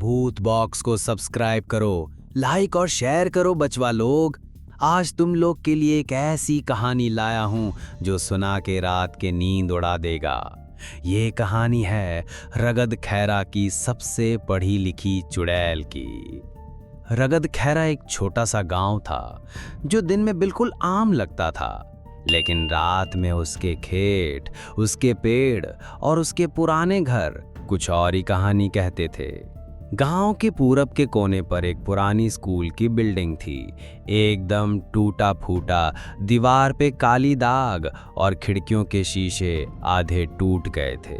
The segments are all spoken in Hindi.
भूत बॉक्स को सब्सक्राइब करो, लाइक और शेयर करो बचवा लोग। आज तुम लोग के लिए एक ऐसी कहानी लाया हूं जो सुना के रात के नींद उड़ा देगा। ये कहानी है रगद खैरा की सबसे पढ़ी लिखी चुड़ैल की। रगद खैरा एक छोटा सा गांव था जो दिन में बिल्कुल आम लगता था, लेकिन रात में उसके खेत, उसके पेड़ और उसके पुराने घर कुछ और ही कहानी कहते थे। गांव के पूरब के कोने पर एक पुरानी स्कूल की बिल्डिंग थी, एकदम टूटा फूटा, दीवार पे काली दाग और खिड़कियों के शीशे आधे टूट गए थे।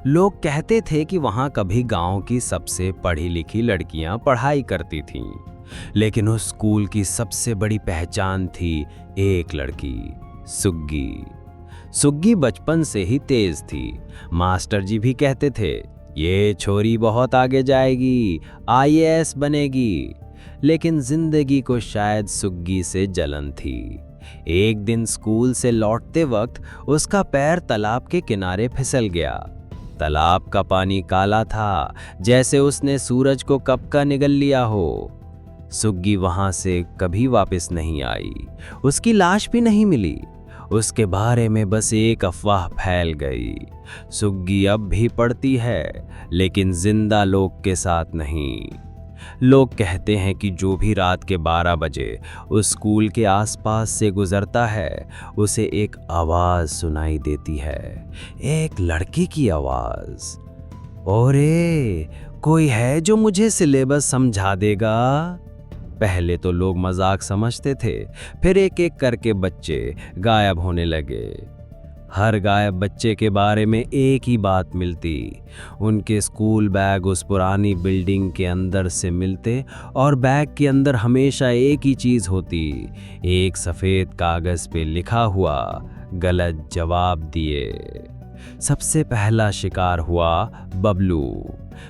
लोग कहते थे कि वहां कभी गांव की सबसे पढ़ी लिखी लड़कियां पढ़ाई करती थीं, लेकिन उस स्कूल की सबसे बड़ी पहचान थी एक लड़की, सुग्गी। सुग्गी बचपन से ही तेज थी। मास्टर जी भी कहते थे, ये छोरी बहुत आगे जाएगी, आईएएस बनेगी। लेकिन जिंदगी को शायद सुग्गी से जलन थी। एक दिन स्कूल से लौटते वक्त उसका पैर तालाब के किनारे फिसल गया। तालाब का पानी काला था, जैसे उसने सूरज को कब का निगल लिया हो। सुग्गी वहां से कभी वापस नहीं आई। उसकी लाश भी नहीं मिली। उसके बारे में बस एक अफवाह फैल गई। सुग्गी अब भी पढ़ती है, लेकिन जिंदा लोग के साथ नहीं। लोग कहते हैं कि जो भी रात के 12 बजे उस स्कूल के आसपास से गुजरता है, उसे एक आवाज सुनाई देती है, एक लड़की की आवाज। ओरे, कोई है जो मुझे सिलेबस समझा देगा? पहले तो लोग मजाक समझते थे, फिर एक एक करके बच्चे गायब होने लगे। हर गायब बच्चे के बारे में एक ही बात मिलती, उनके स्कूल बैग उस पुरानी बिल्डिंग के अंदर से मिलते और बैग के अंदर हमेशा एक ही चीज़ होती, एक सफ़ेद कागज़ पे लिखा हुआ गलत जवाब दिए। सबसे पहला शिकार हुआ बबलू।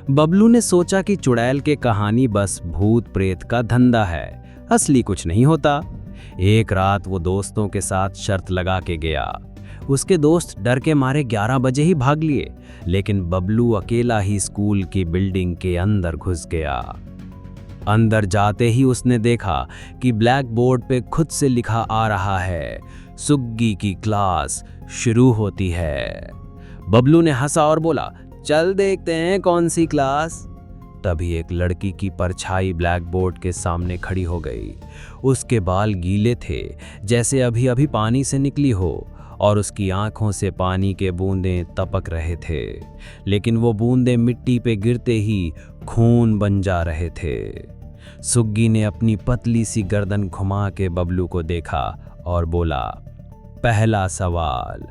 बबलू ने सोचा कि चुड़ैल के कहानी बस भूत प्रेत का धंधा है, असली कुछ नहीं होता। एक रात वो दोस्तों के साथ शर्त लगा के गया। उसके दोस्त डर के मारे 11 बजे ही भाग लिए, लेकिन बबलू अकेला ही स्कूल की बिल्डिंग के अंदर घुस गया। अंदर जाते ही उसने देखा कि ब्लैक बोर्ड पे खुद से लिखा आ रहा है, सुग्गी की क्लास शुरू होती है। बबलू ने हंसा और बोला, चल देखते हैं कौन सी क्लास। तभी एक लड़की की परछाई ब्लैक बोर्ड के सामने खड़ी हो गई। उसके बाल गीले थे, जैसे अभी अभी पानी से निकली हो, और उसकी आंखों से पानी के बूंदें टपक रहे थे, लेकिन वो बूंदें मिट्टी पे गिरते ही खून बन जा रहे थे। सुग्गी ने अपनी पतली सी गर्दन घुमा के बबलू को देखा और बोला, पहला सवाल,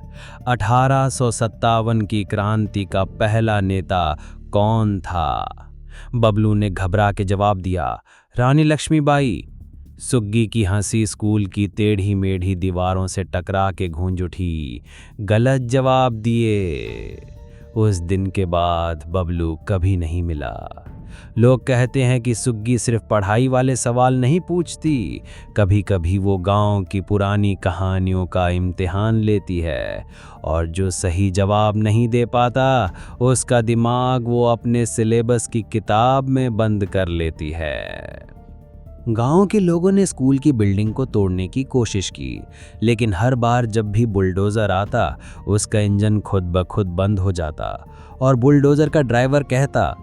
1857 की क्रांति का पहला नेता कौन था? बबलू ने घबरा के जवाब दिया, रानी लक्ष्मीबाई। सुग्गी की हंसी स्कूल की टेढ़ी मेढ़ी दीवारों से टकरा के गूंज उठी, गलत जवाब दिए। उस दिन के बाद बबलू कभी नहीं मिला। लोग कहते हैं कि सुग्गी सिर्फ पढ़ाई वाले सवाल नहीं पूछती, कभी कभी वो गांव की पुरानी कहानियों का इम्तिहान लेती है, और जो सही जवाब नहीं दे पाता, उसका दिमाग वो अपने सिलेबस की किताब में बंद कर लेती है। गांव के लोगों ने स्कूल की बिल्डिंग को तोड़ने की कोशिश की, लेकिन हर बार जब भी बुलडोज़र आता, उसका इंजन खुद ब खुद बंद हो जाता और बुलडोज़र का ड्राइवर कहता,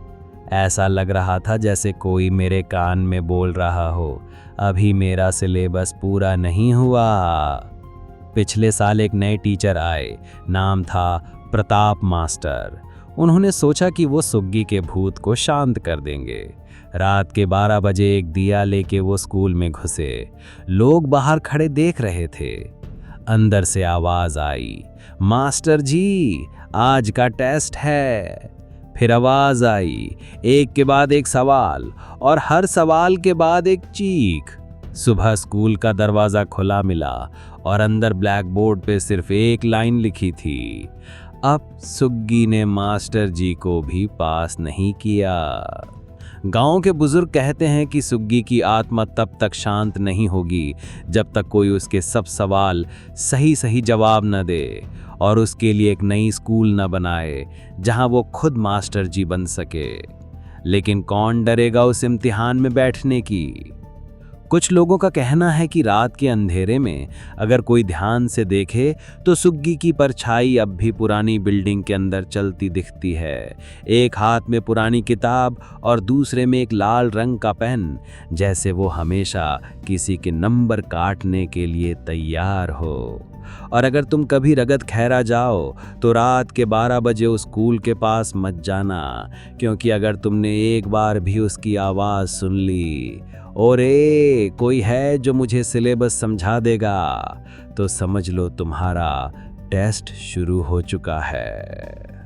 ऐसा लग रहा था जैसे कोई मेरे कान में बोल रहा हो, अभी मेरा सिलेबस पूरा नहीं हुआ। पिछले साल एक नए टीचर आए, नाम था प्रताप मास्टर। उन्होंने सोचा कि वो सुग्गी के भूत को शांत कर देंगे। रात के 12 बजे एक दिया लेके वो स्कूल में घुसे। लोग बाहर खड़े देख रहे थे। अंदर से आवाज आई, मास्टर जी, आज का टेस्ट है। फिर आवाज आई, एक के बाद एक सवाल, और हर सवाल के बाद एक चीख। सुबह स्कूल का दरवाजा खुला मिला और अंदर ब्लैक बोर्ड पे सिर्फ एक लाइन लिखी थी, अब सुग्गी ने मास्टर जी को भी पास नहीं किया। गांव के बुजुर्ग कहते हैं कि सुग्गी की आत्मा तब तक शांत नहीं होगी जब तक कोई उसके सब सवाल सही सही जवाब न दे और उसके लिए एक नई स्कूल न बनाए जहां वो खुद मास्टर जी बन सके। लेकिन कौन डरेगा उस इम्तिहान में बैठने की। कुछ लोगों का कहना है कि रात के अंधेरे में अगर कोई ध्यान से देखे तो सुग्गी की परछाई अब भी पुरानी बिल्डिंग के अंदर चलती दिखती है। एक हाथ में पुरानी किताब और दूसरे में एक लाल रंग का पेन, जैसे वो हमेशा किसी के नंबर काटने के लिए तैयार हो। और अगर तुम कभी रगत खैरा जाओ तो रात के 12 बजे उस स्कूल के पास मत जाना, क्योंकि अगर तुमने एक बार भी उसकी आवाज़ सुन ली, और कोई है जो मुझे सिलेबस समझा देगा, तो समझ लो तुम्हारा टेस्ट शुरू हो चुका है।